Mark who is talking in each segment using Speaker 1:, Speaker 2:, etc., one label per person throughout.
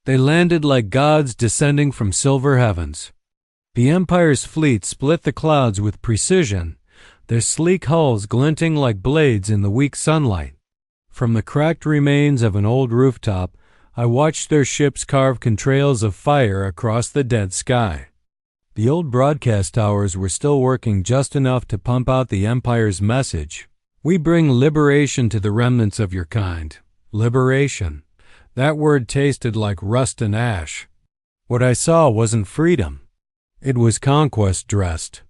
Speaker 1: They landed like gods descending from silver heavens. The Empire's fleet split the clouds with precision, their sleek hulls glinting like blades in the weak sunlight. From the cracked remains of an old rooftop, I watched their ships carve contrails of fire across the dead sky. The old broadcast towers were still working just enough to pump out the Empire's message. We bring liberation to the remnants of your kind. Liberation. That word tasted like rust and ash. What I saw wasn't freedom. It was conquest dressed.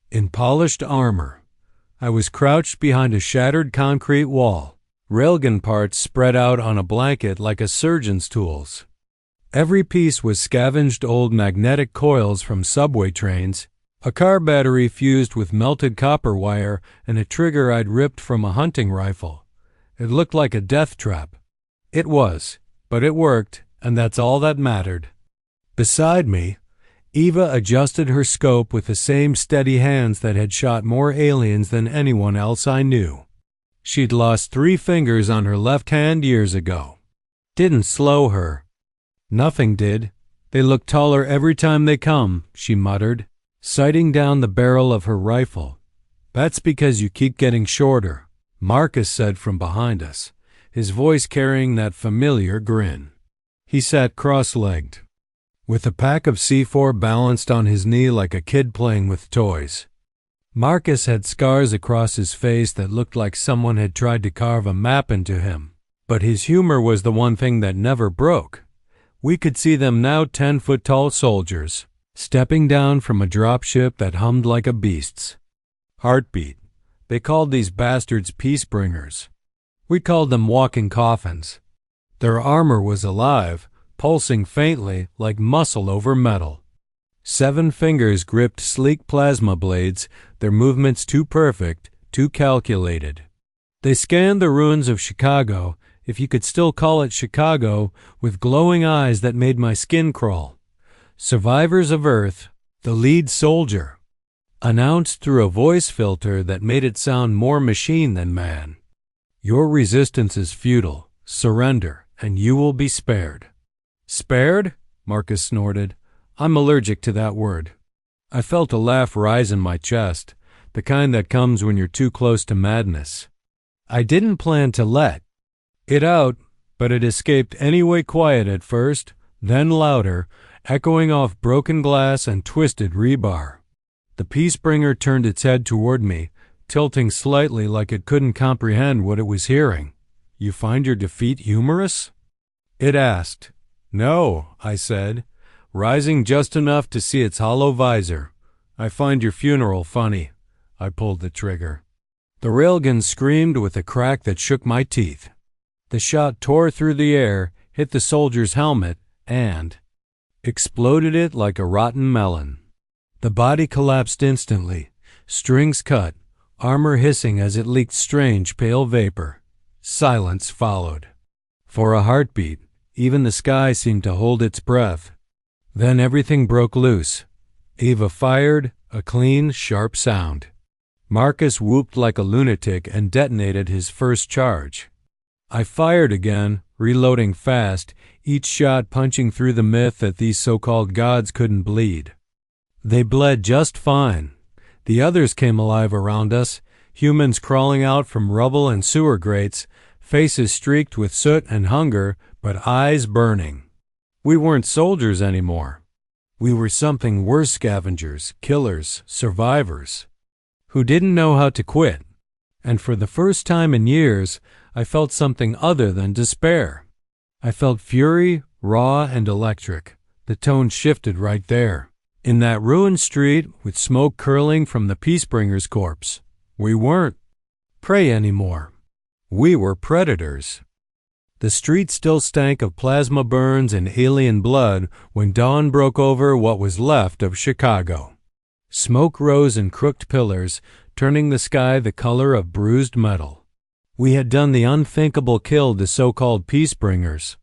Speaker 1: In polished armor. I was crouched behind a shattered concrete wall, railgun parts spread out on a blanket like a surgeon's tools. Every piece was scavenged old magnetic coils from subway trains, a car battery fused with melted copper wire, and a trigger I'd ripped from a hunting rifle. It looked like a death trap. It was, but it worked, and that's all that mattered. Beside me, Eva adjusted her scope with the same steady hands that had shot more aliens than anyone else I knew. She'd lost 3 fingers on her left hand years ago. Didn't slow her. Nothing did. They look taller every time they come, she muttered, sighting down the barrel of her rifle. That's because you keep getting shorter, Marcus said from behind us, his voice carrying that familiar grin. He sat cross-legged, with a pack of C4 balanced on his knee like a kid playing with toys. Marcus had scars across his face that looked like someone had tried to carve a map into him, but his humor was the one thing that never broke. We could see them now 10-foot-tall soldiers, stepping down from a dropship that hummed like a beast's heartbeat. They called these bastards Peacebringers. We called them walking coffins. Their armor was alive, pulsing faintly like muscle over metal. 7 fingers gripped sleek plasma blades, their movements too perfect, too calculated. They scanned the ruins of Chicago, if you could still call it Chicago, with glowing eyes that made my skin crawl. Survivors of Earth, the lead soldier, announced through a voice filter that made it sound more machine than man. Your resistance is futile. Surrender, and you will be spared. Spared? Marcus snorted. I'm allergic to that word. I felt a laugh rise in my chest, the kind that comes when you're too close to madness. I didn't plan to let it out, but it escaped anyway, quiet at first, then louder, echoing off broken glass and twisted rebar. The Peacebringer turned its head toward me, tilting slightly like it couldn't comprehend what it was hearing. You find your defeat humorous? It asked. No, I said, rising just enough to see its hollow visor. I find your funeral funny. I pulled the trigger. The railgun screamed with a crack that shook my teeth. The shot tore through the air, hit the soldier's helmet, and exploded it like a rotten melon. The body collapsed instantly, strings cut, armor hissing as it leaked strange pale vapor. Silence followed. For a heartbeat, even the sky seemed to hold its breath. Then everything broke loose. Eva fired, a clean, sharp sound. Marcus whooped like a lunatic and detonated his first charge. I fired again, reloading fast, each shot punching through the myth that these so-called gods couldn't bleed. They bled just fine. The others came alive around us, humans crawling out from rubble and sewer grates, faces streaked with soot and hunger, but eyes burning. We weren't soldiers anymore. We were something worse, scavengers, killers, survivors, who didn't know how to quit. And for the first time in years, I felt something other than despair. I felt fury, raw and electric. The tone shifted right there. In that ruined street, with smoke curling from the Peacebringers' corpse, we weren't prey anymore. We were predators. The street still stank of plasma burns and alien blood when dawn broke over what was left of Chicago. Smoke rose in crooked pillars, turning the sky the color of bruised metal. We had done the unthinkable, killed the so-called Peacebringers,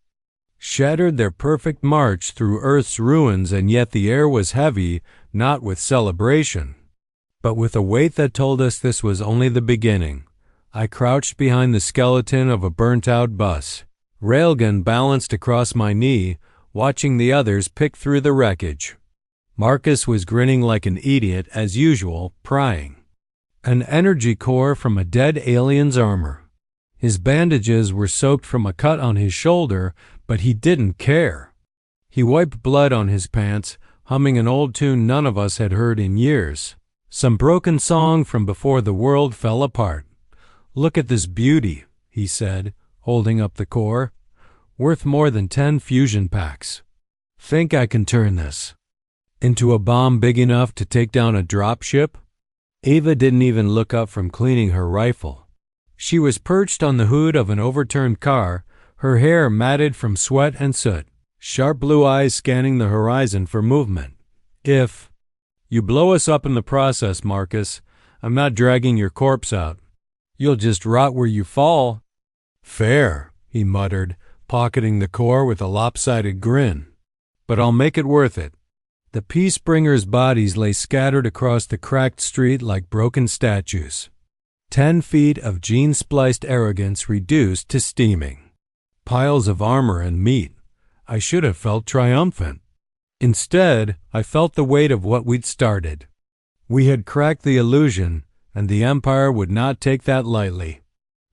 Speaker 1: shattered their perfect march through Earth's ruins, and yet the air was heavy, not with celebration, but with a weight that told us this was only the beginning. I crouched behind the skeleton of a burnt-out bus, railgun balanced across my knee, watching the others pick through the wreckage. Marcus was grinning like an idiot as usual, prying. An energy core from a dead alien's armor. His bandages were soaked from a cut on his shoulder, but he didn't care. He wiped blood on his pants, humming an old tune none of us had heard in years. Some broken song from before the world fell apart. "Look at this beauty," he said, holding up the core. "Worth more than 10 fusion packs. Think I can turn this into a bomb big enough to take down a dropship?" Ava didn't even look up from cleaning her rifle. She was perched on the hood of an overturned car, her hair matted from sweat and soot, sharp blue eyes scanning the horizon for movement. "If you blow us up in the process, Marcus, I'm not dragging your corpse out. You'll just rot where you fall." "Fair," he muttered, pocketing the core with a lopsided grin. "But I'll make it worth it." The Peacebringers' bodies lay scattered across the cracked street like broken statues. 10 feet of gene-spliced arrogance reduced to steaming. Piles of armor and meat. I should have felt triumphant. Instead, I felt the weight of what we'd started. We had cracked the illusion, and the Empire would not take that lightly.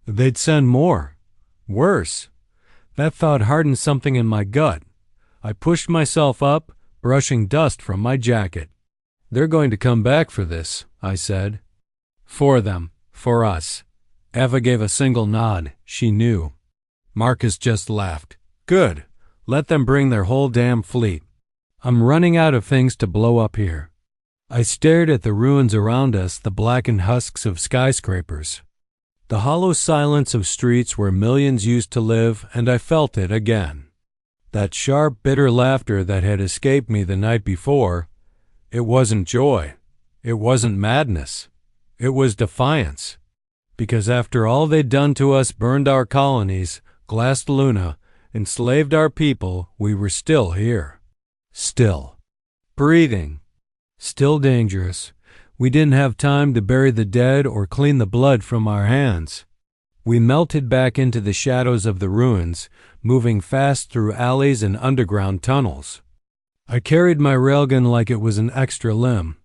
Speaker 1: They'd send more. Worse. That thought hardened something in my gut. I pushed myself up, brushing dust from my jacket. "They're going to come back for this," I said. "For them. For us." Eva gave a single nod. She knew. Marcus just laughed. "Good. Let them bring their whole damn fleet. I'm running out of things to blow up here." I stared at the ruins around us, the blackened husks of skyscrapers. The hollow silence of streets where millions used to live, and I felt it again. That sharp, bitter laughter that had escaped me the night before, it wasn't joy. It wasn't madness. It was defiance. Because after all they'd done to us, burned our colonies, glassed Luna, enslaved our people, we were still here. Still. Breathing. Still dangerous. We didn't have time to bury the dead or clean the blood from our hands. We melted back into the shadows of the ruins, moving fast through alleys and underground tunnels. I carried my railgun like it was an extra limb,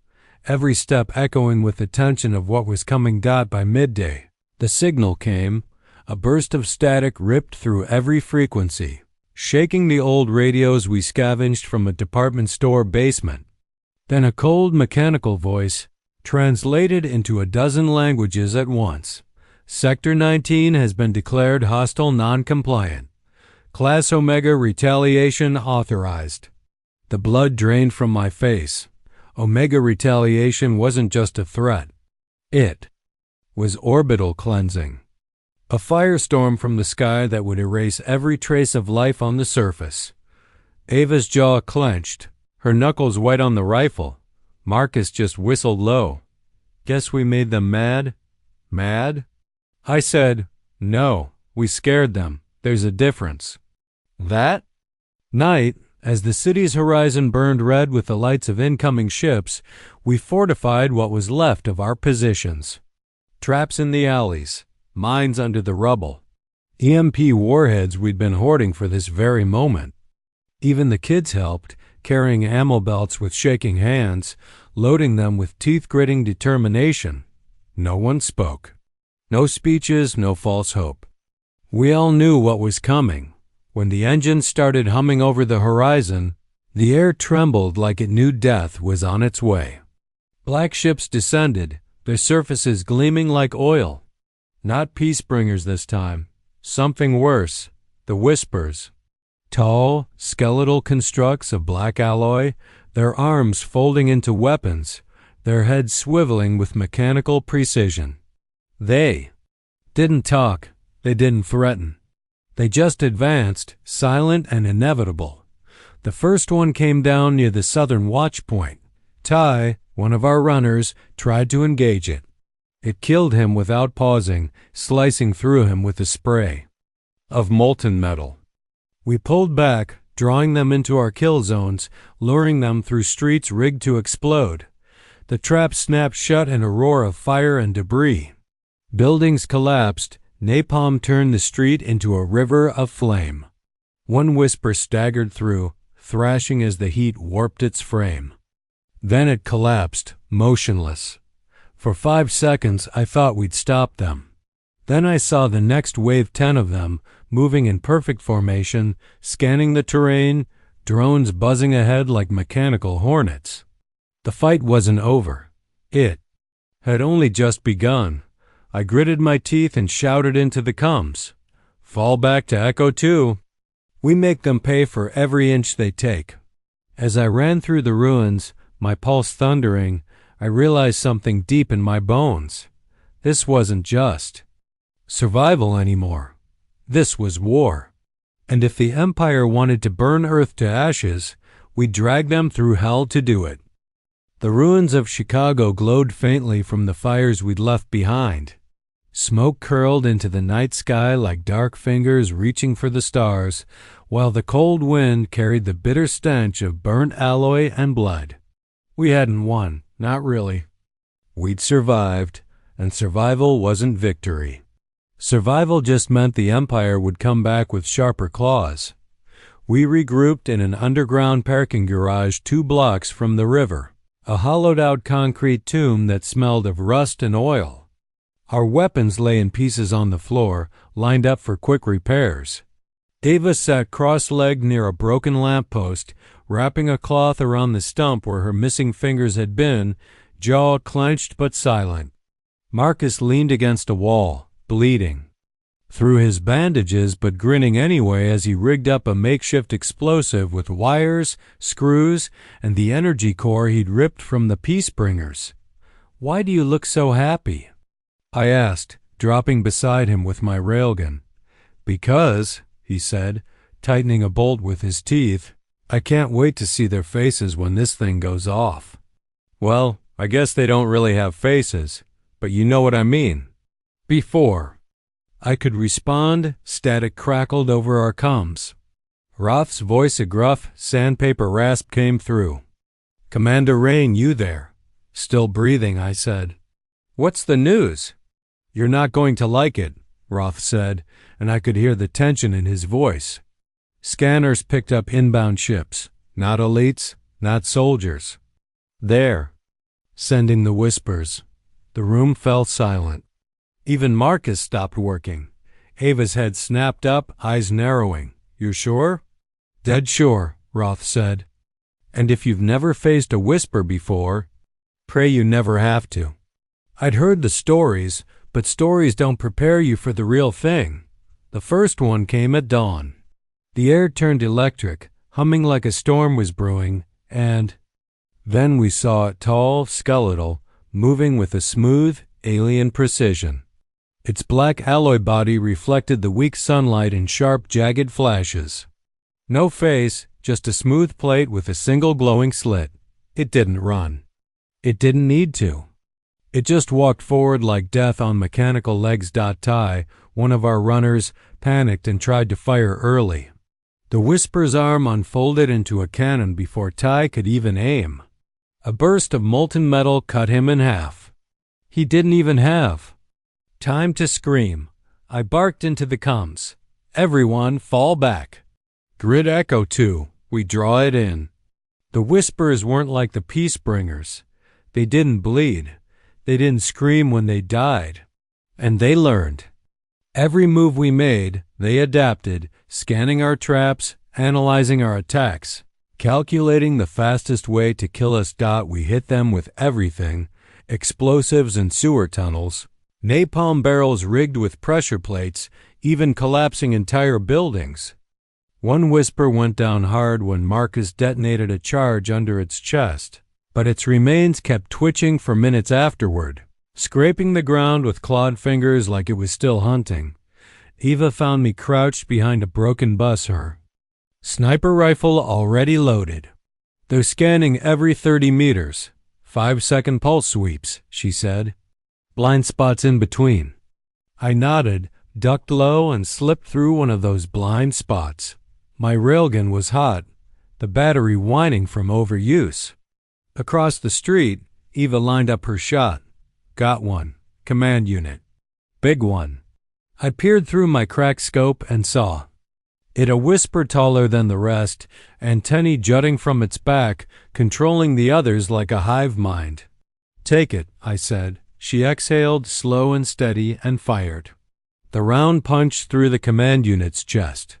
Speaker 1: every step echoing with the tension of what was coming. By midday, the signal came. A burst of static ripped through every frequency, shaking the old radios we scavenged from a department store basement. Then a cold mechanical voice, translated into a dozen languages at once. "Sector 19 has been declared hostile non-compliant. Class Omega retaliation authorized." The blood drained from my face. Omega retaliation wasn't just a threat. It was orbital cleansing. A firestorm from the sky that would erase every trace of life on the surface. Ava's jaw clenched, her knuckles white on the rifle. Marcus just whistled low. "Guess we made them mad?" "Mad?" I said, "No, we scared them. There's a difference." That night, as the city's horizon burned red with the lights of incoming ships, we fortified what was left of our positions. Traps in the alleys, mines under the rubble, EMP warheads we'd been hoarding for this very moment. Even the kids helped, carrying ammo belts with shaking hands, loading them with teeth-gritting determination. No one spoke. No speeches, no false hope. We all knew what was coming. When the engines started humming over the horizon, the air trembled like it knew death was on its way. Black ships descended, their surfaces gleaming like oil. Not Peacebringers this time. Something worse. The Whispers. Tall, skeletal constructs of black alloy, their arms folding into weapons, their heads swiveling with mechanical precision. They didn't talk. They didn't threaten. They just advanced, silent and inevitable. The first one came down near the southern watch point. Ty, one of our runners, tried to engage it. It killed him without pausing, slicing through him with a spray of molten metal. We pulled back, drawing them into our kill zones, luring them through streets rigged to explode. The trap snapped shut in a roar of fire and debris. Buildings collapsed. Napalm turned the street into a river of flame. One Whisper staggered through, thrashing as the heat warped its frame. Then it collapsed, motionless. For 5 seconds I thought we'd stop them. Then I saw the next wave 10 of them, moving in perfect formation, scanning the terrain, drones buzzing ahead like mechanical hornets. The fight wasn't over. It had only just begun. I gritted my teeth and shouted into the comms. Fall back to Echo 2. We make them pay for every inch they take. As I ran through the ruins, my pulse thundering, I realized something deep in my bones. This wasn't just survival anymore. This was war. And if the Empire wanted to burn Earth to ashes, we'd drag them through hell to do it. The ruins of Chicago glowed faintly from the fires we'd left behind. Smoke curled into the night sky like dark fingers reaching for the stars, while the cold wind carried the bitter stench of burnt alloy and blood. We hadn't won, not really. We'd survived, and survival wasn't victory. Survival just meant the Empire would come back with sharper claws. We regrouped in an underground parking garage 2 blocks from the river, a hollowed-out concrete tomb that smelled of rust and oil. Our weapons lay in pieces on the floor, lined up for quick repairs. Ava sat cross-legged near a broken lamppost, wrapping a cloth around the stump where her missing fingers had been, jaw clenched but silent. Marcus leaned against a wall, bleeding through his bandages but grinning anyway as he rigged up a makeshift explosive with wires, screws, and the energy core he'd ripped from the Peacebringers. "Why do you look so happy?" I asked, dropping beside him with my railgun. "Because," he said, tightening a bolt with his teeth, "I can't wait to see their faces when this thing goes off." Well, I guess they don't really have faces, but you know what I mean. Before I could respond, static crackled over our comms. Roth's voice, a gruff, sandpaper rasp, came through. "Commander Rain, you there?" "Still breathing," I said. "What's the news?" "You're not going to like it," Roth said, and I could hear the tension in his voice. Scanners picked up inbound ships, not elites, not soldiers. There, sending the whispers. The room fell silent. Even Marcus stopped working. Ava's head snapped up, eyes narrowing. "You're sure?" "Dead sure," Roth said. "And if you've never faced a whisper before, pray you never have to." I'd heard the stories, but stories don't prepare you for the real thing. The first one came at dawn. The air turned electric, humming like a storm was brewing, and then we saw it tall, skeletal, moving with a smooth, alien precision. Its black alloy body reflected the weak sunlight in sharp, jagged flashes. No face, just a smooth plate with a single glowing slit. It didn't run. It didn't need to. It just walked forward like death on mechanical legs. Ty, one of our runners, panicked and tried to fire early. The Whisper's arm unfolded into a cannon before Ty could even aim. A burst of molten metal cut him in half. He didn't even have time to scream. I barked into the comms. "Everyone, fall back. Grid Echo 2, we draw it in." The Whispers weren't like the Peacebringers. They didn't bleed. They didn't scream when they died. And they learned. Every move we made, they adapted, scanning our traps, analyzing our attacks, calculating the fastest way to kill us. We hit them with everything: explosives and sewer tunnels, napalm barrels rigged with pressure plates, even collapsing entire buildings. One Whisper went down hard when Marcus detonated a charge under its chest, but its remains kept twitching for minutes afterward, scraping the ground with clawed fingers like it was still hunting. Eva found me crouched behind a broken bus, her sniper rifle already loaded. "They're scanning every 30 meters. 5-second pulse sweeps," she said. "Blind spots in between." I nodded, ducked low, and slipped through one of those blind spots. My railgun was hot, the battery whining from overuse. Across the street, Eva lined up her shot. "Got one. Command unit. Big one." I peered through my cracked scope and saw It a whisper taller than the rest, antennae jutting from its back, controlling the others like a hive mind. "Take it," I said. She exhaled, slow and steady, and fired. The round punched through the command unit's chest.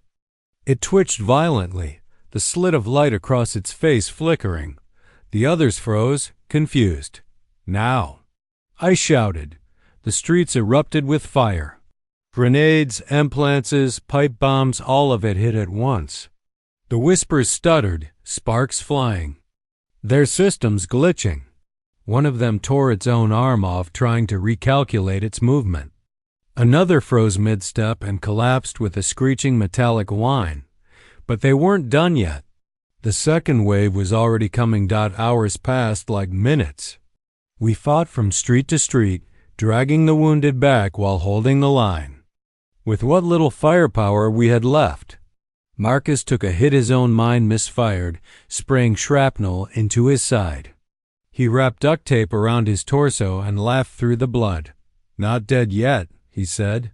Speaker 1: It twitched violently, the slit of light across its face flickering. The others froze, confused. "Now!" I shouted. The streets erupted with fire. Grenades, implances, pipe bombs, all of it hit at once. The whispers stuttered, sparks flying. Their systems glitching. One of them tore its own arm off trying to recalculate its movement. Another froze mid-step and collapsed with a screeching metallic whine. But they weren't done yet. The second wave was already coming. Hours passed like minutes. We fought from street to street, dragging the wounded back while holding the line. With what little firepower we had left. Marcus took a hit his own mine misfired, spraying shrapnel into his side. He wrapped duct tape around his torso and laughed through the blood. "Not dead yet," he said.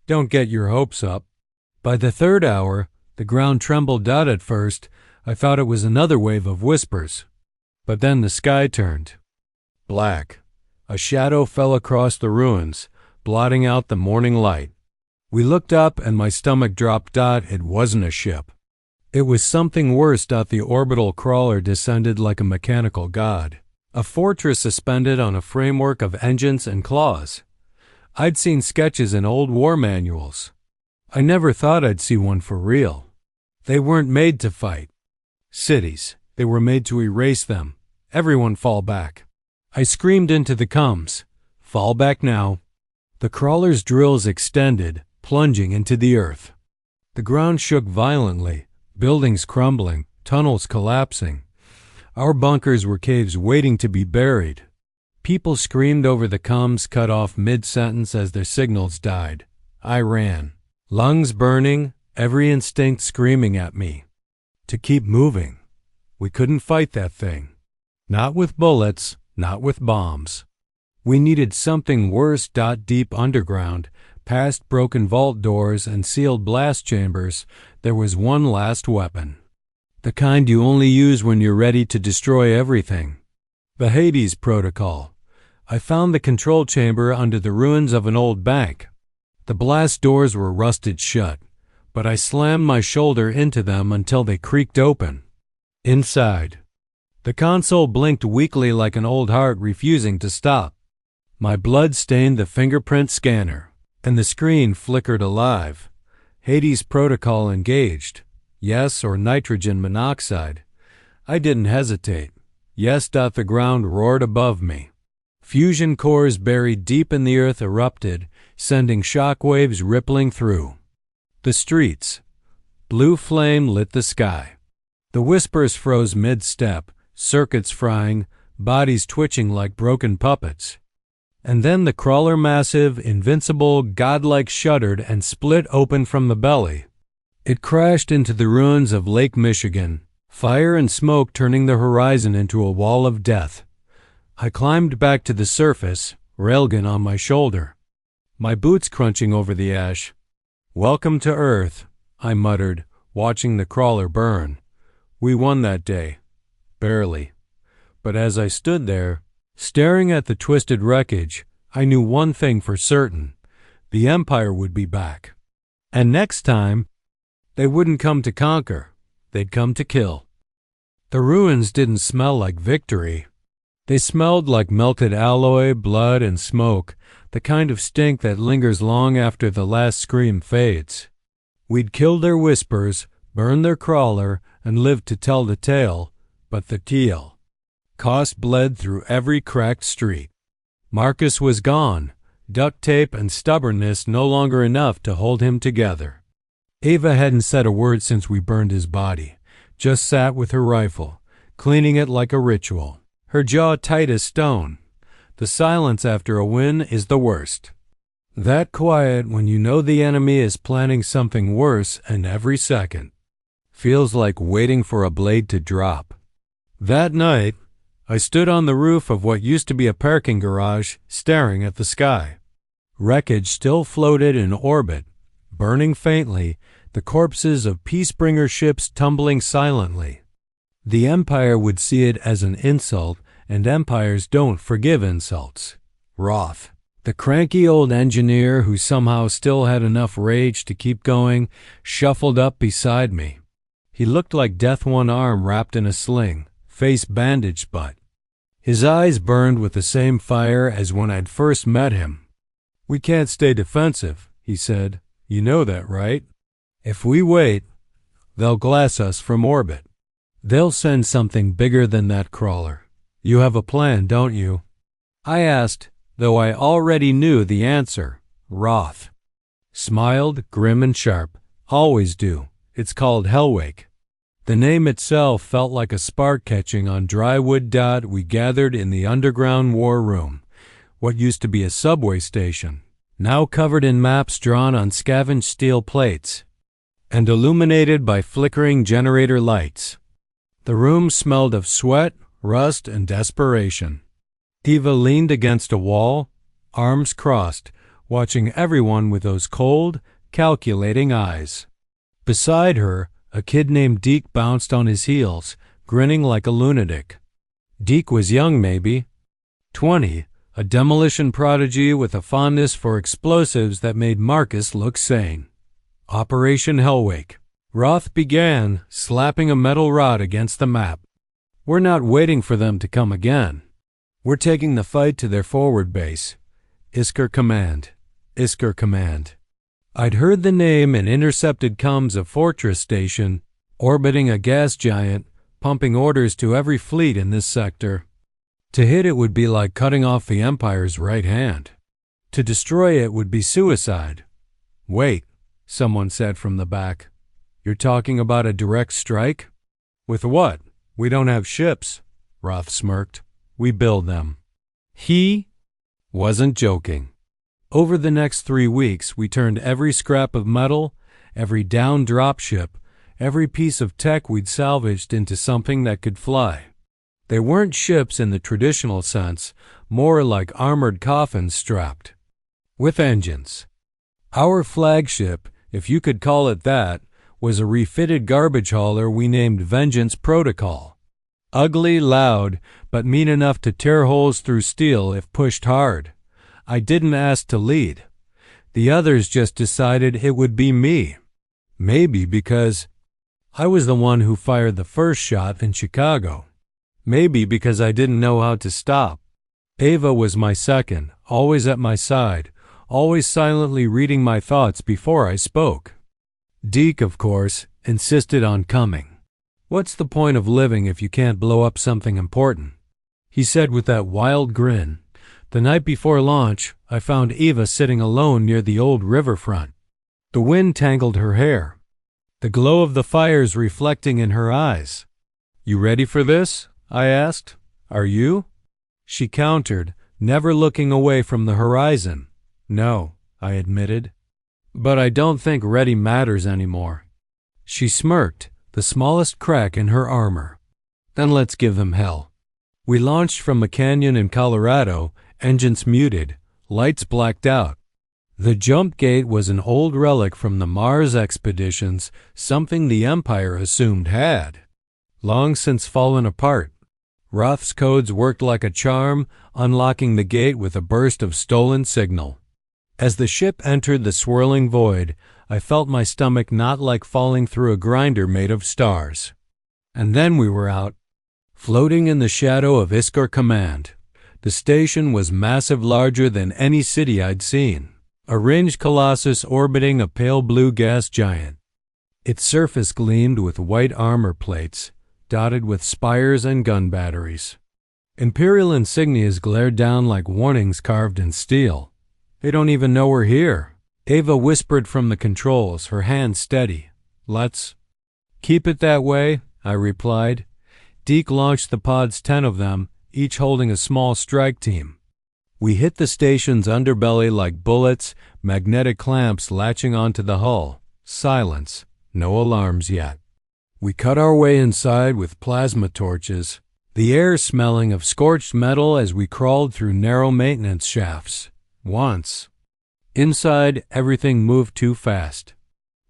Speaker 1: "Don't get your hopes up." By the third hour, the ground trembled. At first, I thought it was another wave of whispers. But then the sky turned black. A shadow fell across the ruins, blotting out the morning light. We looked up and my stomach dropped. It wasn't a ship. It was something worse. The orbital crawler descended like a mechanical god. A fortress suspended on a framework of engines and claws. I'd seen sketches in old war manuals. I never thought I'd see one for real. They weren't made to fight cities. They were made to erase them. Everyone fall back. I screamed into the comms. Fall back now. The crawler's drills extended, plunging into the earth. The ground shook violently, buildings crumbling, tunnels collapsing. Our bunkers were caves waiting to be buried. People screamed over the comms, cut off mid-sentence as their signals died. I ran, lungs burning, every instinct screaming at me to keep moving. We couldn't fight that thing. Not with bullets, not with bombs. We needed something worse. Deep underground, past broken vault doors and sealed blast chambers, there was one last weapon. The kind you only use when you're ready to destroy everything. The Hades Protocol. I found the control chamber under the ruins of an old bank. The blast doors were rusted shut, but I slammed my shoulder into them until they creaked open. Inside, the console blinked weakly like an old heart refusing to stop. My blood stained the fingerprint scanner, and the screen flickered alive. Hades Protocol engaged. Yes, or nitrogen monoxide. I didn't hesitate. Yes. The ground roared above me. Fusion cores buried deep in the earth erupted, sending shock waves rippling through. The streets. Blue flame lit the sky. The whispers froze mid-step, circuits frying, bodies twitching like broken puppets. And then the crawler, massive, invincible, godlike, shuddered and split open from the belly. It crashed into the ruins of Lake Michigan, fire and smoke turning the horizon into a wall of death. I climbed back to the surface, railgun on my shoulder, my boots crunching over the ash. "Welcome to Earth," I muttered, watching the crawler burn. We won that day. Barely. But as I stood there, staring at the twisted wreckage, I knew one thing for certain. The Empire would be back. And next time, they wouldn't come to conquer. They'd come to kill. The ruins didn't smell like victory. They smelled like melted alloy, blood, and smoke, the kind of stink that lingers long after the last scream fades. We'd killed their whispers, burned their crawler, and lived to tell the tale, but the tale. Cost bled through every cracked street. Marcus was gone, duct tape and stubbornness no longer enough to hold him together. Ava hadn't said a word since we burned his body, just sat with her rifle, cleaning it like a ritual, her jaw tight as stone. The silence after a win is the worst. That quiet when you know the enemy is planning something worse, and every second feels like waiting for a blade to drop. That night, I stood on the roof of what used to be a parking garage, staring at the sky. Wreckage still floated in orbit, burning faintly, the corpses of Peacebringer ships tumbling silently. The Empire would see it as an insult, and empires don't forgive insults. Roth, the cranky old engineer who somehow still had enough rage to keep going, shuffled up beside me. He looked like death, one arm wrapped in a sling, face bandaged, but his eyes burned with the same fire as when I'd first met him. "We can't stay defensive," he said. "You know that, right? If we wait, they'll glass us from orbit. They'll send something bigger than that crawler. You have a plan, don't you?" I asked, though I already knew the answer. Roth smiled, grim and sharp. "Always do. It's called Hellwake." The name itself felt like a spark catching on dry wood. We gathered in the underground war room, what used to be a subway station, now covered in maps drawn on scavenged steel plates and illuminated by flickering generator lights. The room smelled of sweat, rust, and desperation. Eva leaned against a wall, arms crossed, watching everyone with those cold, calculating eyes. Beside her, a kid named Deke bounced on his heels, grinning like a lunatic. Deke was young, maybe 20, a demolition prodigy with a fondness for explosives that made Marcus look sane. Operation Hellwake. Roth began, slapping a metal rod against the map. "We're not waiting for them to come again. We're taking the fight to their forward base. Isker Command. Isker Command." I'd heard the name in intercepted comms of Fortress Station, orbiting a gas giant, pumping orders to every fleet in this sector. To hit it would be like cutting off the Empire's right hand. To destroy it would be suicide. "Wait," someone said from the back. "You're talking about a direct strike?" "With what? We don't have ships," Roth smirked. "We build them." He wasn't joking. Over the next 3 weeks, we turned every scrap of metal, every downed dropship, every piece of tech we'd salvaged into something that could fly. They weren't ships in the traditional sense, more like armored coffins strapped with engines. Our flagship, if you could call it that, was a refitted garbage hauler we named Vengeance Protocol. Ugly, loud, but mean enough to tear holes through steel if pushed hard. I didn't ask to lead. The others just decided it would be me. Maybe because I was the one who fired the first shot in Chicago. Maybe because I didn't know how to stop. Ava was my second, always at my side, always silently reading my thoughts before I spoke. Deke, of course, insisted on coming. "What's the point of living if you can't blow up something important?" he said with that wild grin. The night before launch, I found Eva sitting alone near the old riverfront. The wind tangled her hair, the glow of the fires reflecting in her eyes. "You ready for this?" I asked. "Are you?" She countered, never looking away from the horizon. "No," I admitted. "But I don't think ready matters anymore." She smirked, the smallest crack in her armor. "Then let's give them hell." We launched from a canyon in Colorado, engines muted, lights blacked out. The jump gate was an old relic from the Mars expeditions, something the Empire assumed had long since fallen apart. Roth's codes worked like a charm, unlocking the gate with a burst of stolen signal. As the ship entered the swirling void, I felt my stomach knot like falling through a grinder made of stars. And then we were out, floating in the shadow of Isker Command. The station was massive, larger than any city I'd seen, a ringed colossus orbiting a pale blue gas giant. Its surface gleamed with white armor plates, dotted with spires and gun batteries. Imperial insignias glared down like warnings carved in steel. "They don't even know we're here," Ava whispered from the controls, her hand steady. "Let's keep it that way," I replied. Deke launched the pods, 10 of them, each holding a small strike team. We hit the station's underbelly like bullets, magnetic clamps latching onto the hull. Silence. No alarms yet. We cut our way inside with plasma torches, the air smelling of scorched metal as we crawled through narrow maintenance shafts. Once inside, everything moved too fast.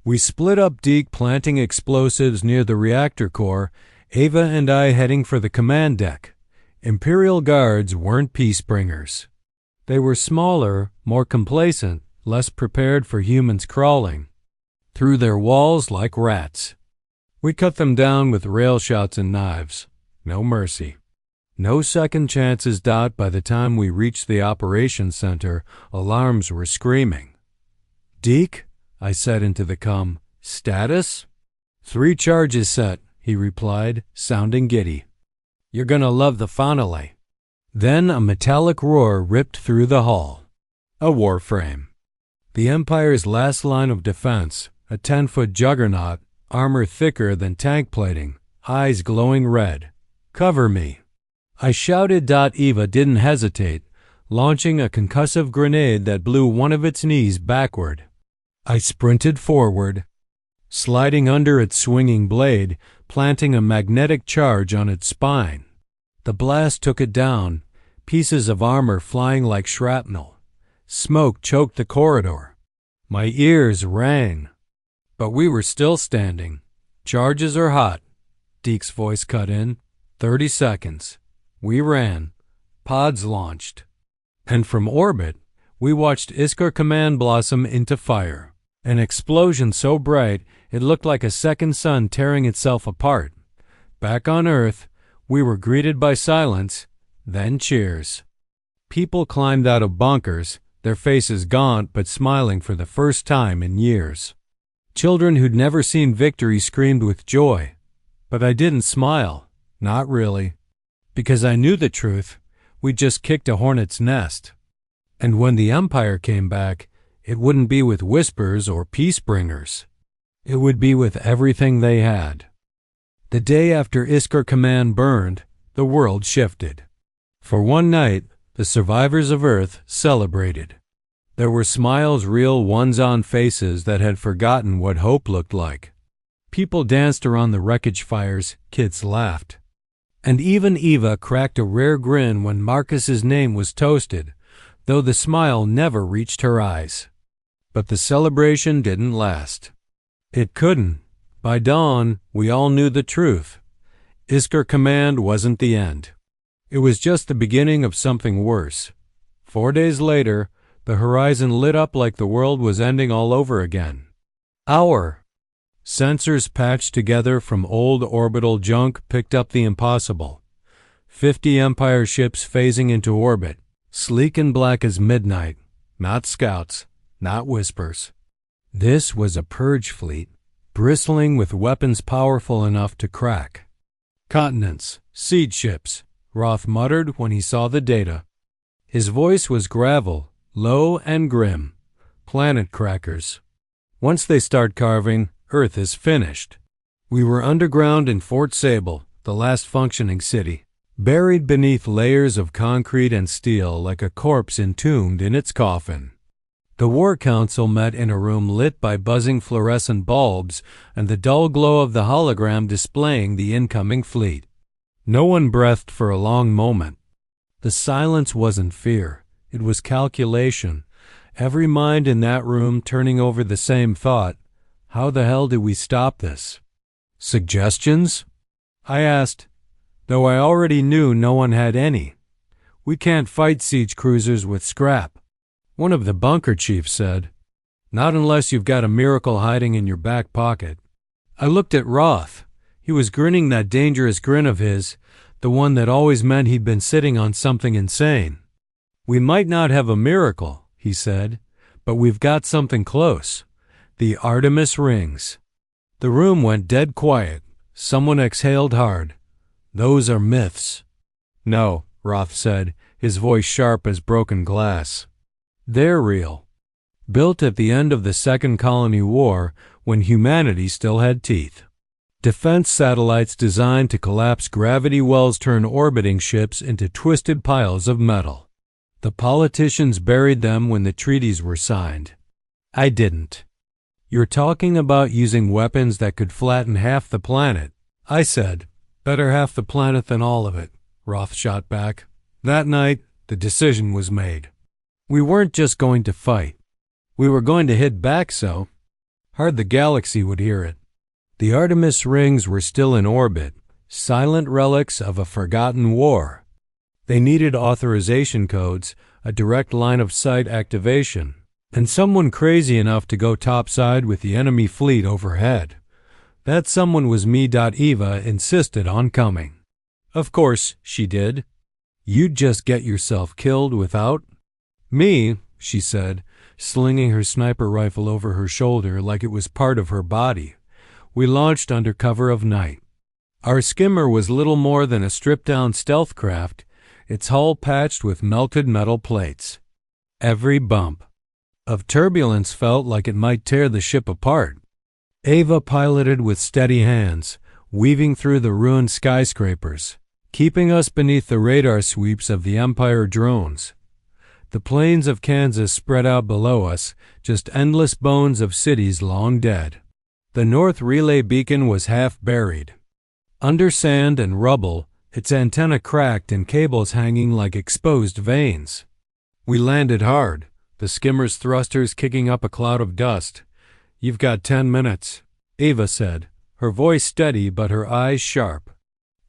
Speaker 1: We split up Deke planting explosives near the reactor core, Ava and I heading for the command deck. Imperial guards weren't Peacebringers. They were smaller, more complacent, less prepared for humans crawling through their walls like rats. We cut them down with rail shots and knives. No mercy. No second chances. By the time we reached the operations center, alarms were screaming. "Deke," I said into the comm, "status?" "3 charges set," he replied, sounding giddy. "You're gonna love the finale." Then a metallic roar ripped through the hall. A warframe. The Empire's last line of defense, a 10-foot juggernaut, armor thicker than tank plating, eyes glowing red. "Cover me." I shouted. Eva didn't hesitate, launching a concussive grenade that blew one of its knees backward. I sprinted forward, sliding under its swinging blade, planting a magnetic charge on its spine. The blast took it down, pieces of armor flying like shrapnel. Smoke choked the corridor. My ears rang. But we were still standing. "Charges are hot," Deke's voice cut in. 30 seconds. We ran. Pods launched. And from orbit, we watched Iskar Command blossom into fire. An explosion so bright it looked like a second sun tearing itself apart. Back on Earth, we were greeted by silence, then cheers. People climbed out of bunkers, their faces gaunt but smiling for the first time in years. Children who'd never seen victory screamed with joy. But I didn't smile. Not really. Because I knew the truth. We'd just kicked a hornet's nest. And when the Empire came back, it wouldn't be with whispers or Peacebringers. It would be with everything they had. The day after Iskar Command burned, the world shifted. For one night, the survivors of Earth celebrated. There were smiles, real ones on faces that had forgotten what hope looked like. People danced around the wreckage fires, kids laughed. And even Eva cracked a rare grin when Marcus's name was toasted, though the smile never reached her eyes. But the celebration didn't last. It couldn't. By dawn, we all knew the truth. Iskar Command wasn't the end. It was just the beginning of something worse. 4 days later, the horizon lit up like the world was ending all over again. Our sensors patched together from old orbital junk picked up the impossible. 50 Empire ships phasing into orbit, sleek and black as midnight, not scouts, not whispers. This was a purge fleet, bristling with weapons powerful enough to crack continents, seed ships, Roth muttered when he saw the data. His voice was gravel, low and grim. Planet crackers. Once they start carving, Earth is finished. We were underground in Fort Sable, the last functioning city, buried beneath layers of concrete and steel like a corpse entombed in its coffin. The War Council met in a room lit by buzzing fluorescent bulbs and the dull glow of the hologram displaying the incoming fleet. No one breathed for a long moment. The silence wasn't fear. It was calculation. Every mind in that room turning over the same thought. How the hell do we stop this? Suggestions? I asked, though I already knew no one had any. We can't fight siege cruisers with scrap. One of the bunker chiefs said, not unless you've got a miracle hiding in your back pocket. I looked at Roth. He was grinning that dangerous grin of his, the one that always meant he'd been sitting on something insane. We might not have a miracle, he said, but we've got something close. The Artemis rings. The room went dead quiet. Someone exhaled hard. Those are myths. No, Roth said, his voice sharp as broken glass. They're real. Built at the end of the Second Colony War when humanity still had teeth. Defense satellites designed to collapse gravity wells turn orbiting ships into twisted piles of metal. The politicians buried them when the treaties were signed. I didn't. You're talking about using weapons that could flatten half the planet. I said, better half the planet than all of it, Roth shot back. That night, the decision was made. We weren't just going to fight. We were going to hit back, so Hard the galaxy would hear it. The Artemis rings were still in orbit, silent relics of a forgotten war. They needed authorization codes, a direct line-of-sight activation, and someone crazy enough to go topside with the enemy fleet overhead. That someone was me. Eva insisted on coming. Of course, she did. You'd just get yourself killed without me, she said, slinging her sniper rifle over her shoulder like it was part of her body. We launched under cover of night. Our skimmer was little more than a stripped-down stealth craft, its hull patched with melted metal plates. Every bump of turbulence felt like it might tear the ship apart. Ava piloted with steady hands, weaving through the ruined skyscrapers, keeping us beneath the radar sweeps of the Empire drones. The plains of Kansas spread out below us, just endless bones of cities long dead. The North Relay beacon was half buried. Under sand and rubble, its antenna cracked and cables hanging like exposed veins. We landed hard, the skimmer's thrusters kicking up a cloud of dust. "You've got 10 minutes, Ava said, her voice steady but her eyes sharp.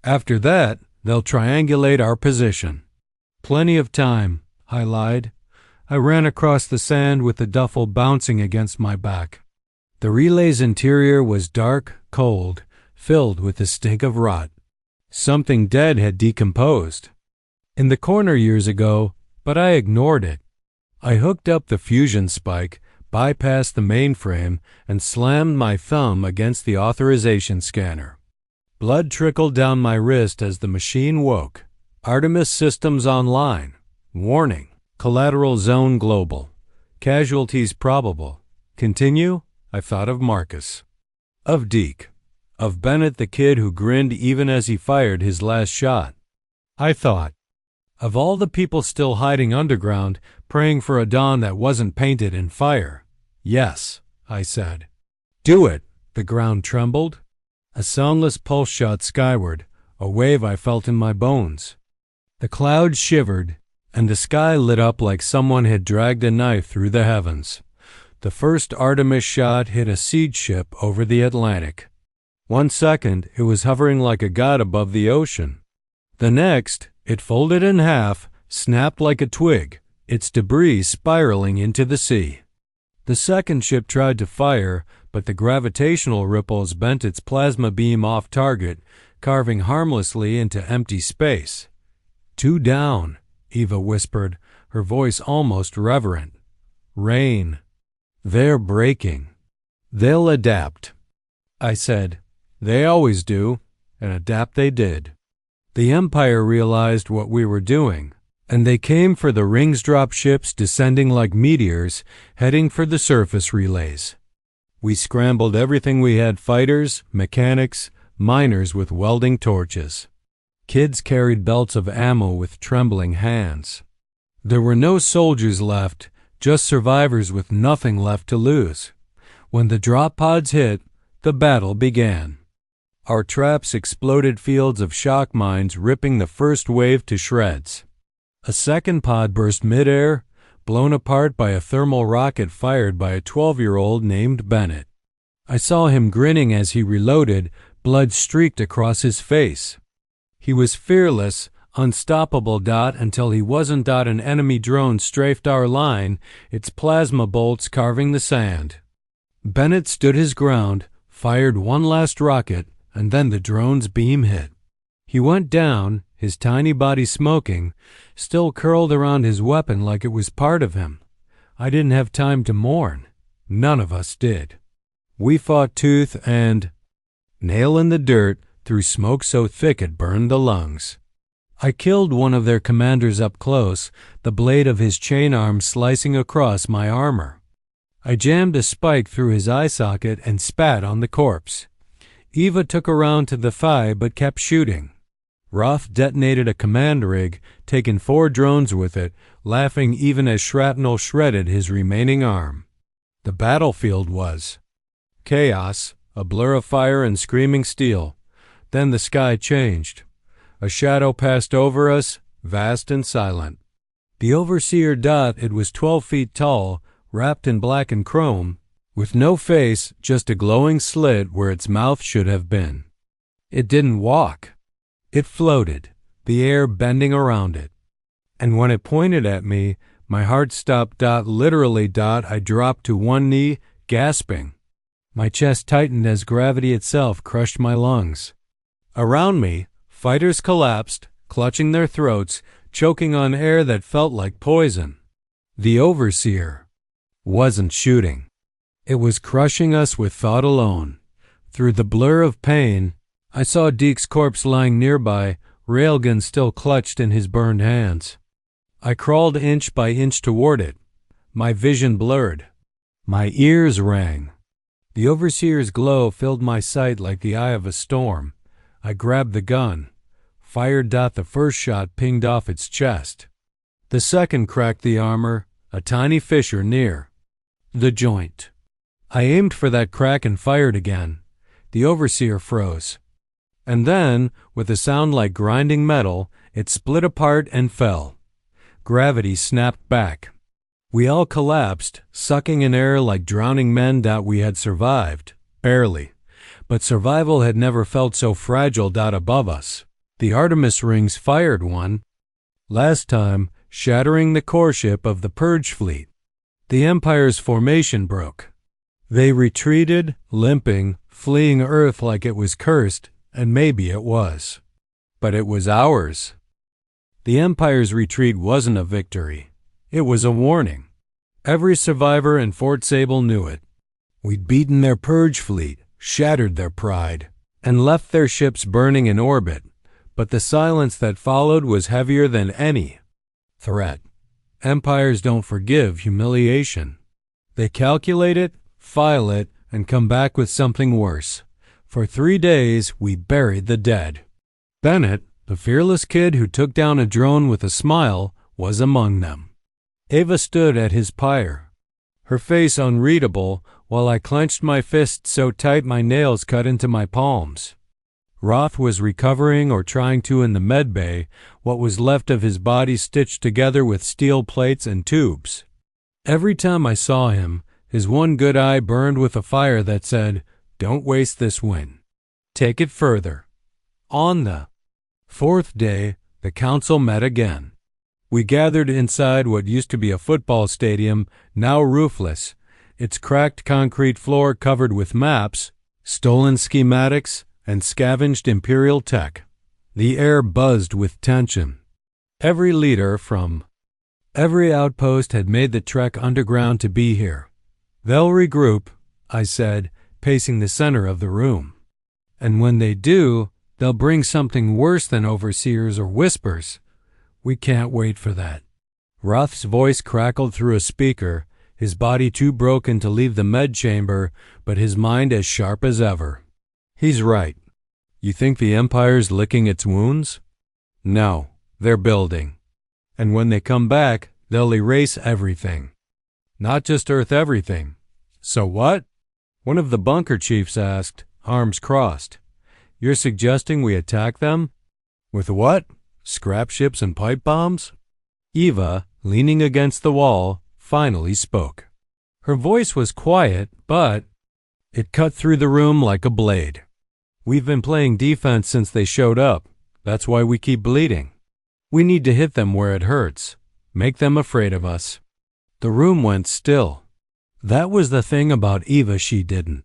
Speaker 1: "After that, they'll triangulate our position." "Plenty of time," I lied. I ran across the sand with the duffel bouncing against my back. The relay's interior was dark, cold, filled with the stink of rot. Something dead had decomposed. In the corner years ago, but I ignored it. I hooked up the fusion spike, bypassed the mainframe, and slammed my thumb against the authorization scanner. Blood trickled down my wrist as the machine woke. Artemis systems online. Warning. Collateral zone global. Casualties probable. Continue? I thought of Marcus. Of Deke. Of Bennett, the kid who grinned even as he fired his last shot. I thought of all the people still hiding underground, praying for a dawn that wasn't painted in fire. "Yes," I said. "Do it." The ground trembled. A soundless pulse shot skyward, a wave I felt in my bones. The clouds shivered, and the sky lit up like someone had dragged a knife through the heavens. The first Artemis shot hit a siege ship over the Atlantic. 1 second, it was hovering like a god above the ocean. The next, it folded in half, snapped like a twig, its debris spiraling into the sea. The second ship tried to fire, but the gravitational ripples bent its plasma beam off target, carving harmlessly into empty space. "Two down," Eva whispered, her voice almost reverent. "Rain. They're breaking. They'll adapt." I said, "They always do," and adapt they did. The Empire realized what we were doing, and they came for the rings drop ships descending like meteors, heading for the surface relays. We scrambled everything we had: fighters, mechanics, miners with welding torches. Kids carried belts of ammo with trembling hands. There were no soldiers left, just survivors with nothing left to lose. When the drop pods hit, the battle began. Our traps exploded fields of shock mines, ripping the first wave to shreds. A second pod burst midair, blown apart by a thermal rocket fired by a 12-year-old named Bennett. I saw him grinning as he reloaded, blood streaked across his face. He was fearless, unstoppable. Until he wasn't. An enemy drone strafed our line, its plasma bolts carving the sand. Bennett stood his ground, fired one last rocket, and then the drone's beam hit. He went down, his tiny body smoking, still curled around his weapon like it was part of him. I didn't have time to mourn. None of us did. We fought tooth and nail in the dirt through smoke so thick it burned the lungs. I killed one of their commanders up close, the blade of his chain arm slicing across my armor. I jammed a spike through his eye socket and spat on the corpse. Eva took a round to the thigh but kept shooting. Roth detonated a command rig, taking 4 drones with it, laughing even as shrapnel shredded his remaining arm. The battlefield was chaos, a blur of fire and screaming steel. Then the sky changed. A shadow passed over us, vast and silent. The overseer. It was 12 feet tall, wrapped in black and chrome, with no face, just a glowing slit where its mouth should have been. It didn't walk. It floated, the air bending around it. And when it pointed at me, my heart stopped. Literally. I dropped to one knee, gasping. My chest tightened as gravity itself crushed my lungs. Around me, fighters collapsed, clutching their throats, choking on air that felt like poison. The overseer wasn't shooting. It was crushing us with thought alone. Through the blur of pain, I saw Deke's corpse lying nearby, railgun still clutched in his burned hands. I crawled inch by inch toward it, my vision blurred. My ears rang. The overseer's glow filled my sight like the eye of a storm. I grabbed the gun, fired. The first shot pinged off its chest. The second cracked the armor, a tiny fissure near the joint. I aimed for that crack and fired again. The overseer froze. And then, with a sound like grinding metal, it split apart and fell. Gravity snapped back. We all collapsed, sucking in air like drowning men. We had survived, barely. But survival had never felt so fragile. Above us, the Artemis rings fired one. Last time, shattering the core ship of the Purge fleet. The Empire's formation broke. They retreated, limping, fleeing Earth like it was cursed, and maybe it was. But it was ours. The Empire's retreat wasn't a victory. It was a warning. Every survivor in Fort Sable knew it. We'd beaten their Purge fleet, shattered their pride, and left their ships burning in orbit. But the silence that followed was heavier than any threat. Empires don't forgive humiliation. They calculate it, file it, and come back with something worse. For 3 days, we buried the dead. Bennett, the fearless kid who took down a drone with a smile, was among them. Ava stood at his pyre, her face unreadable, while I clenched my fists so tight my nails cut into my palms. Roth was recovering or trying to in the medbay, what was left of his body stitched together with steel plates and tubes. Every time I saw him, his one good eye burned with a fire that said, "Don't waste this win. Take it further." On the 4th day, the council met again. We gathered inside what used to be a football stadium, now roofless, its cracked concrete floor covered with maps, stolen schematics, and scavenged Imperial tech. The air buzzed with tension. Every leader from every outpost had made the trek underground to be here. "They'll regroup," I said, pacing the center of the room. "And when they do, they'll bring something worse than overseers or whispers. We can't wait for that." Roth's voice crackled through a speaker, his body too broken to leave the med chamber, but his mind as sharp as ever. "He's right. You think the Empire's licking its wounds? No, they're building. And when they come back, they'll erase everything. Not just Earth everything." "So what?" one of the bunker chiefs asked, arms crossed. "You're suggesting we attack them? With what? Scrap ships and pipe bombs?" Eva, leaning against the wall, finally spoke. Her voice was quiet, but it cut through the room like a blade. "We've been playing defense since they showed up. That's why we keep bleeding. We need to hit them where it hurts. Make them afraid of us." The room went still. That was the thing about Eva she didn't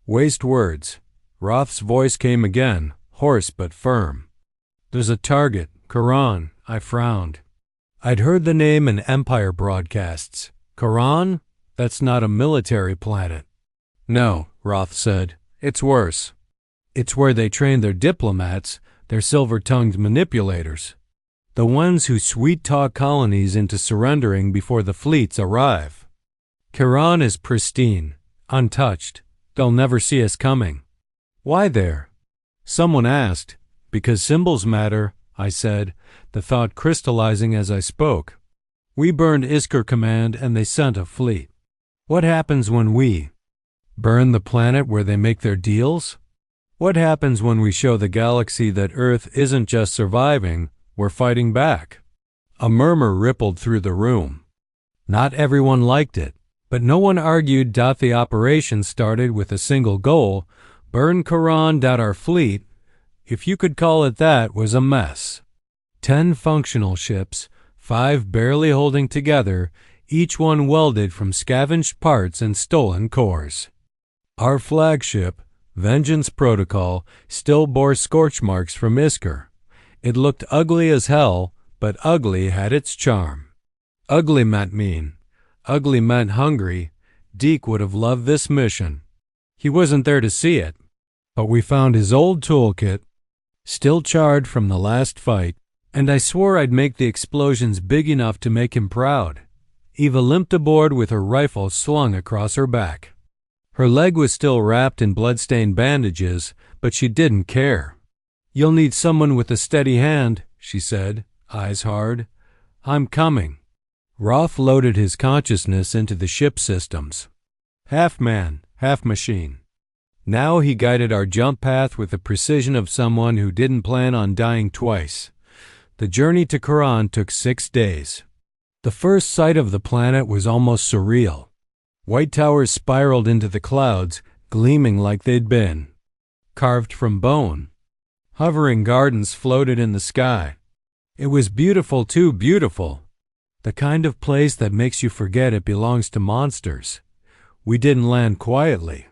Speaker 1: waste words. Roth's voice came again, hoarse but firm. "There's a target, Caron." I frowned. I'd heard the name in Empire broadcasts. Caron? That's not a military planet. "No," Roth said. "It's worse. It's where they train their diplomats, their silver-tongued manipulators. The ones who sweet-talk colonies into surrendering before the fleets arrive. Caron is pristine, untouched. They'll never see us coming." "Why there?" someone asked. "Because symbols matter," I said, the thought crystallizing as I spoke. "We burned Isker Command and they sent a fleet. What happens when we burn the planet where they make their deals? What happens when we show the galaxy that Earth isn't just surviving, we're fighting back?" A murmur rippled through the room. Not everyone liked it. But no one argued that the operation started with a single goal: burn Caron. Our fleet, if you could call it that, was a mess. 10 functional ships, 5 barely holding together, each one welded from scavenged parts and stolen cores. Our flagship, Vengeance Protocol, still bore scorch marks from Isker. It looked ugly as hell, but ugly had its charm. Ugly meant mean. Ugly meant hungry. Deke would have loved this mission. He wasn't there to see it, but we found his old toolkit, still charred from the last fight, and I swore I'd make the explosions big enough to make him proud. Eva limped aboard with her rifle slung across her back. Her leg was still wrapped in blood-stained bandages, but she didn't care. "You'll need someone with a steady hand," she said, eyes hard. "I'm coming." Roth loaded his consciousness into the ship systems. Half man, half machine. Now he guided our jump path with the precision of someone who didn't plan on dying twice. The journey to Caron took 6 days. The first sight of the planet was almost surreal. White towers spiraled into the clouds, gleaming like they'd been carved from bone. Hovering gardens floated in the sky. It was beautiful, too beautiful. The kind of place that makes you forget it belongs to monsters. We didn't land quietly.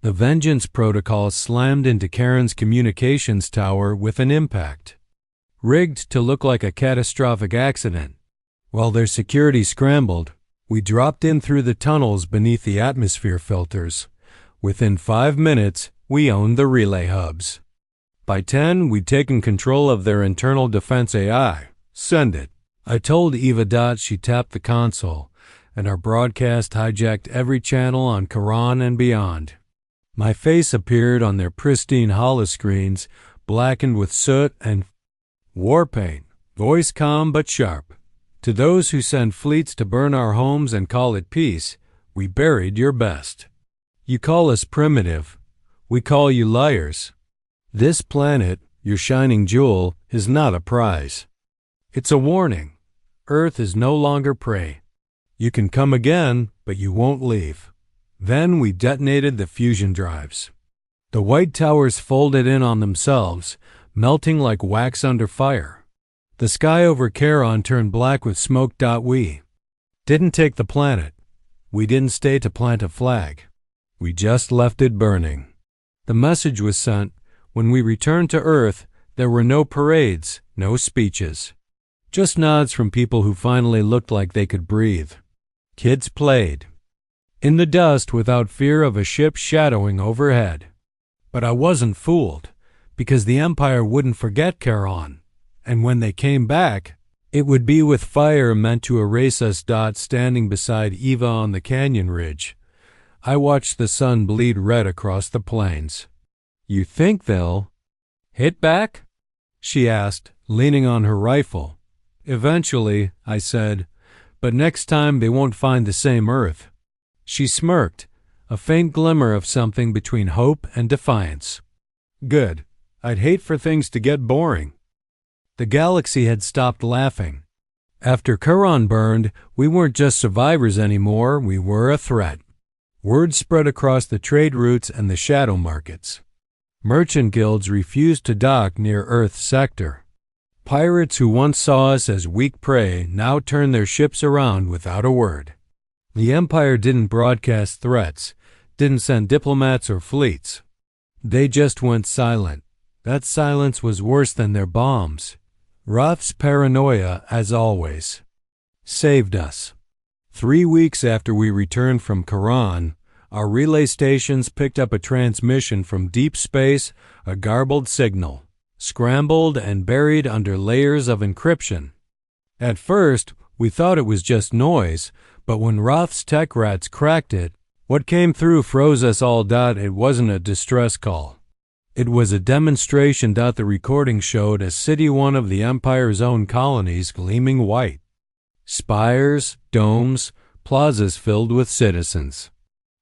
Speaker 1: The Vengeance Protocol slammed into Caron's communications tower with an impact. Rigged to look like a catastrophic accident. While their security scrambled, we dropped in through the tunnels beneath the atmosphere filters. Within 5 minutes, we owned the relay hubs. By 10, we'd taken control of their internal defense AI. Send it. I told Eva. She tapped the console, and our broadcast hijacked every channel on Caron and beyond. My face appeared on their pristine holoscreens, blackened with soot and war paint, voice calm but sharp. "To those who send fleets to burn our homes and call it peace, we buried your best. You call us primitive. We call you liars. This planet, your shining jewel, is not a prize. It's a warning. Earth is no longer prey. You can come again, but you won't leave." Then we detonated the fusion drives. The white towers folded in on themselves, melting like wax under fire. The sky over Caron turned black with smoke. We didn't take the planet. We didn't stay to plant a flag. We just left it burning. The message was sent. When we returned to Earth, there were no parades, no speeches. Just nods from people who finally looked like they could breathe. Kids played in the dust without fear of a ship shadowing overhead. But I wasn't fooled, because the Empire wouldn't forget Caron, and when they came back, it would be with fire meant to erase us. Standing beside Eva on the canyon ridge, I watched the sun bleed red across the plains. "You think they'll hit back?" she asked, leaning on her rifle. "Eventually," I said, "but next time they won't find the same Earth." She smirked, a faint glimmer of something between hope and defiance. "Good. I'd hate for things to get boring." The galaxy had stopped laughing. After Caron burned, we weren't just survivors anymore, we were a threat. Word spread across the trade routes and the shadow markets. Merchant guilds refused to dock near Earth's sector. Pirates who once saw us as weak prey now turned their ships around without a word. The Empire didn't broadcast threats, didn't send diplomats or fleets. They just went silent. That silence was worse than their bombs. Roth's paranoia, as always, saved us. 3 weeks after we returned from Caron, our relay stations picked up a transmission from deep space, a garbled signal, scrambled and buried under layers of encryption. At first, we thought it was just noise, but when Roth's tech rats cracked it, what came through froze us all. It wasn't a distress call. It was a demonstration. The recording showed a city, one of the Empire's own colonies, gleaming white. Spires, domes, plazas filled with citizens.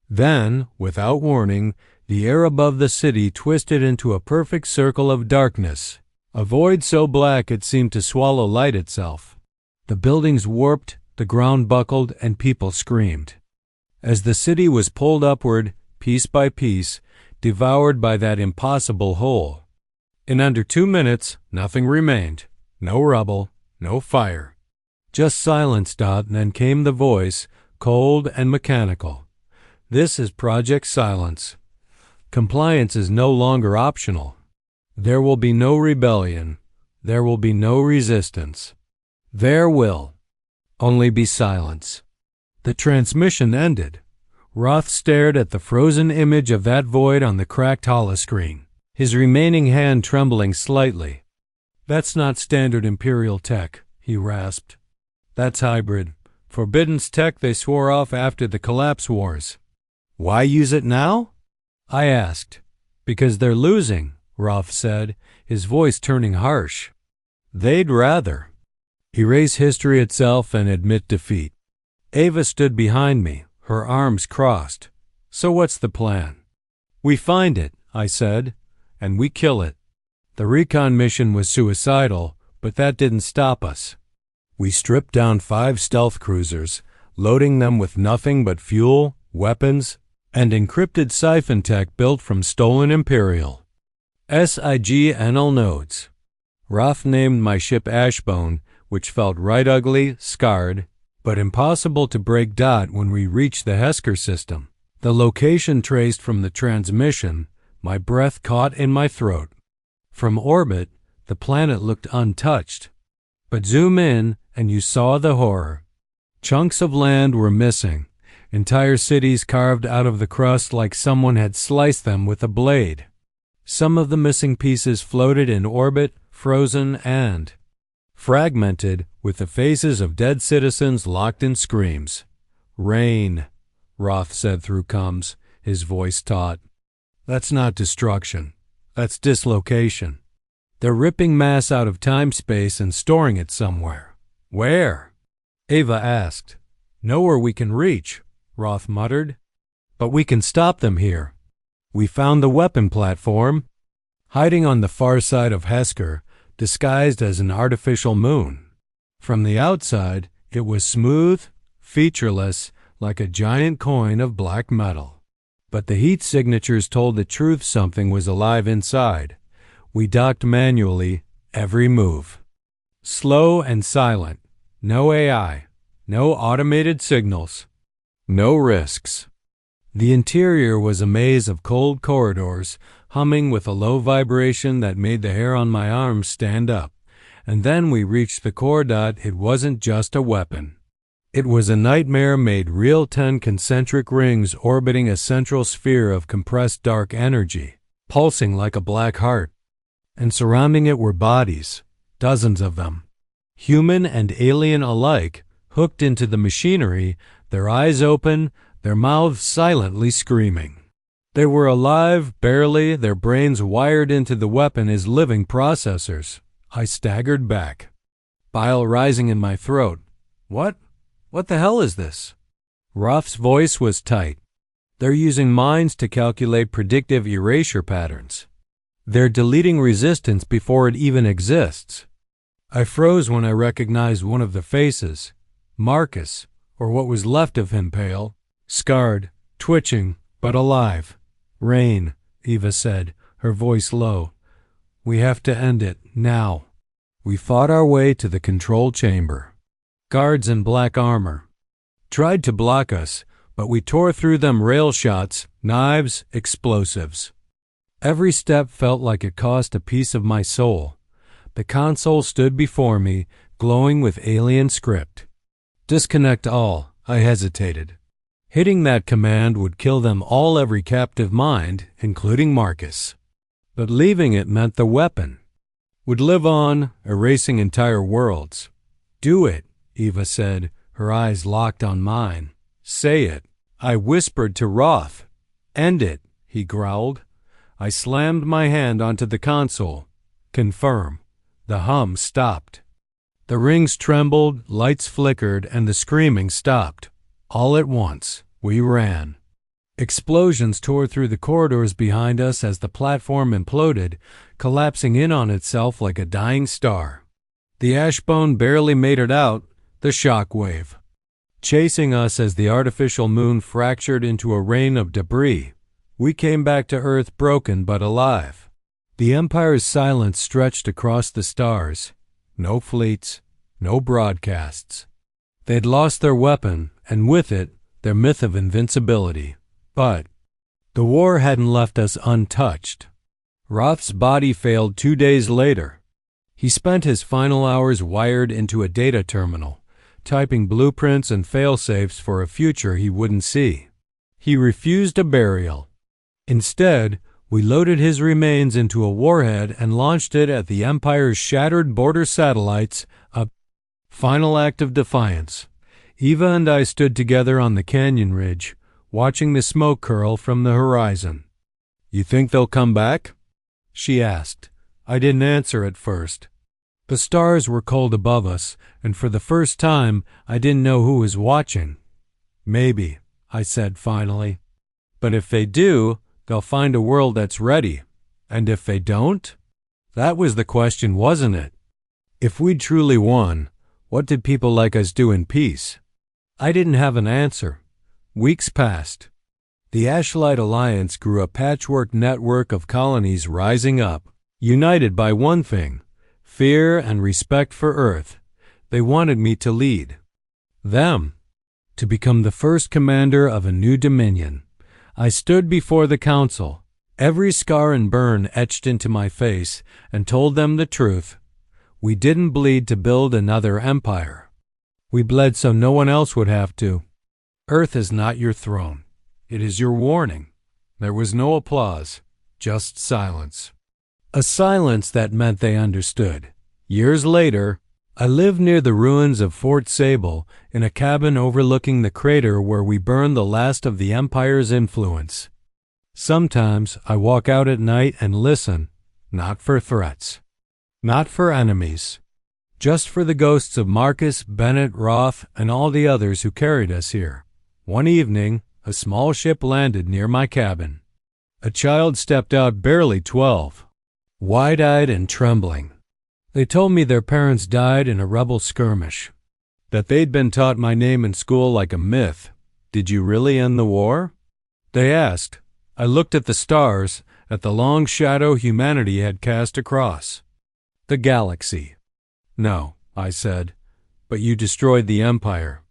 Speaker 1: Then, without warning, the air above the city twisted into a perfect circle of darkness, a void so black it seemed to swallow light itself. The buildings warped, the ground buckled, and people screamed. as the city was pulled upward, piece by piece, devoured by that impossible hole. In under 2 minutes, nothing remained. No rubble, no fire. Just silence. Then came the voice, cold and mechanical. This is Project Silence. Compliance is no longer optional. There will be no rebellion. There will be no resistance. There will only be silence. The transmission ended. Roth stared at the frozen image of that void on the cracked holoscreen, his remaining hand trembling slightly. "That's not standard Imperial tech," he rasped. "That's hybrid. Forbidden's tech they swore off after the Collapse Wars." "Why use it now?" I asked. "Because they're losing," Roth said, his voice turning harsh. "They'd rather erase history itself and admit defeat." Ava stood behind me, her arms crossed. "So what's the plan?" "We find it," I said, "and we kill it." The recon mission was suicidal, but that didn't stop us. We stripped down 5 stealth cruisers, loading them with nothing but fuel, weapons, and encrypted siphon tech built from stolen Imperial SIGNL nodes. Roth named my ship Ashbone, which felt right ugly, scarred, but impossible to break. When we reached the Hesker system, the location traced from the transmission, my breath caught in my throat. From orbit, the planet looked untouched. But zoom in and you saw the horror. Chunks of land were missing, entire cities carved out of the crust like someone had sliced them with a blade. Some of the missing pieces floated in orbit, frozen and fragmented, with the faces of dead citizens locked in screams. "Rain," Roth said through comms, his voice taut. "That's not destruction. That's dislocation. They're ripping mass out of time-space and storing it somewhere." "Where?" Ava asked. "Nowhere we can reach," Roth muttered. "But we can stop them here. We found the weapon platform, hiding on the far side of Hesker, disguised as an artificial moon. From the outside, it was smooth, featureless, like a giant coin of black metal. But the heat signatures told the truth. Something was alive inside. We docked manually, every move. Slow and silent. No AI. No automated signals. No risks. The interior was a maze of cold corridors, humming with a low vibration that made the hair on my arms stand up. And then we reached the core. It wasn't just a weapon. It was a nightmare made real. 10 concentric rings orbiting a central sphere of compressed dark energy, pulsing like a black heart. And surrounding it were bodies, dozens of them, human and alien alike, hooked into the machinery, their eyes open, their mouths silently screaming. They were alive, barely, their brains wired into the weapon as living processors. I staggered back, bile rising in my throat. What the hell is this?" Roth's voice was tight. "They're using minds to calculate predictive erasure patterns. They're deleting resistance before it even exists." I froze when I recognized one of the faces. Marcus, or what was left of him, pale, scarred, twitching, but alive. "Rain," Eva said, her voice low. "We have to end it, now." We fought our way to the control chamber. Guards in black armor tried to block us, but we tore through them. Rail shots, knives, explosives. Every step felt like it cost a piece of my soul. The console stood before me, glowing with alien script. "Disconnect all," I hesitated. Hitting that command would kill them all, every captive mind, including Marcus. But leaving it meant the weapon would live on, erasing entire worlds. "Do it," Eva said, her eyes locked on mine. "Say it." I whispered to Roth. "End it," he growled. I slammed my hand onto the console. "Confirm." The hum stopped. The rings trembled, lights flickered, and the screaming stopped. All at once, we ran. Explosions tore through the corridors behind us as the platform imploded, collapsing in on itself like a dying star. The Ashbone barely made it out, the shock wave. chasing us as the artificial moon fractured into a rain of debris. We came back to Earth broken but alive. The Empire's silence stretched across the stars. No fleets, no broadcasts. They'd lost their weapon, and with it, their myth of invincibility. But the war hadn't left us untouched. Roth's body failed 2 days later. He spent his final hours wired into a data terminal, typing blueprints and failsafes for a future he wouldn't see. He refused a burial. Instead, we loaded his remains into a warhead and launched it at the Empire's shattered border satellites, a final act of defiance. Eva and I stood together on the canyon ridge, watching the smoke curl from the horizon. "You think they'll come back?" she asked. I didn't answer at first. The stars were cold above us, and for the first time, I didn't know who was watching. "Maybe," I said finally. "But if they do, they'll find a world that's ready. And if they don't?" That was the question, wasn't it? If we'd truly won, what did people like us do in peace? I didn't have an answer. Weeks passed. The Ashlight Alliance grew, a patchwork network of colonies rising up, united by one thing: fear and respect for Earth. They wanted me to lead them, to become the first commander of a new dominion. I stood before the council, every scar and burn etched into my face, and told them the truth. We didn't bleed to build another empire. We bled so no one else would have to. Earth is not your throne. It is your warning. There was no applause, just silence. A silence that meant they understood. Years later, I lived near the ruins of Fort Sable in a cabin overlooking the crater where we burned the last of the Empire's influence. Sometimes I walk out at night and listen, not for threats, not for enemies, just for the ghosts of Marcus, Bennett, Roth, and all the others who carried us here. One evening, a small ship landed near my cabin. A child stepped out, barely 12, wide-eyed and trembling. They told me their parents died in a rebel skirmish, that they'd been taught my name in school like a myth. "Did you really end the war?" they asked. I looked at the stars, at the long shadow humanity had cast across the galaxy. "No," I said, "but you destroyed the Empire."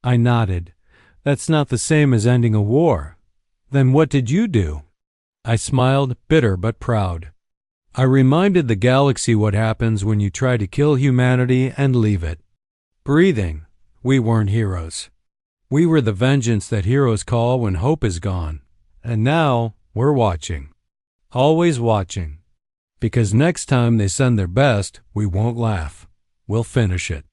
Speaker 1: I nodded. "That's not the same as ending a war." "Then what did you do?" I smiled, bitter but proud. I reminded the galaxy what happens when you try to kill humanity and leave it breathing. We weren't heroes. We were the vengeance that heroes call when hope is gone. And now we're watching. Always watching. Because next time they send their best, we won't laugh. We'll finish it.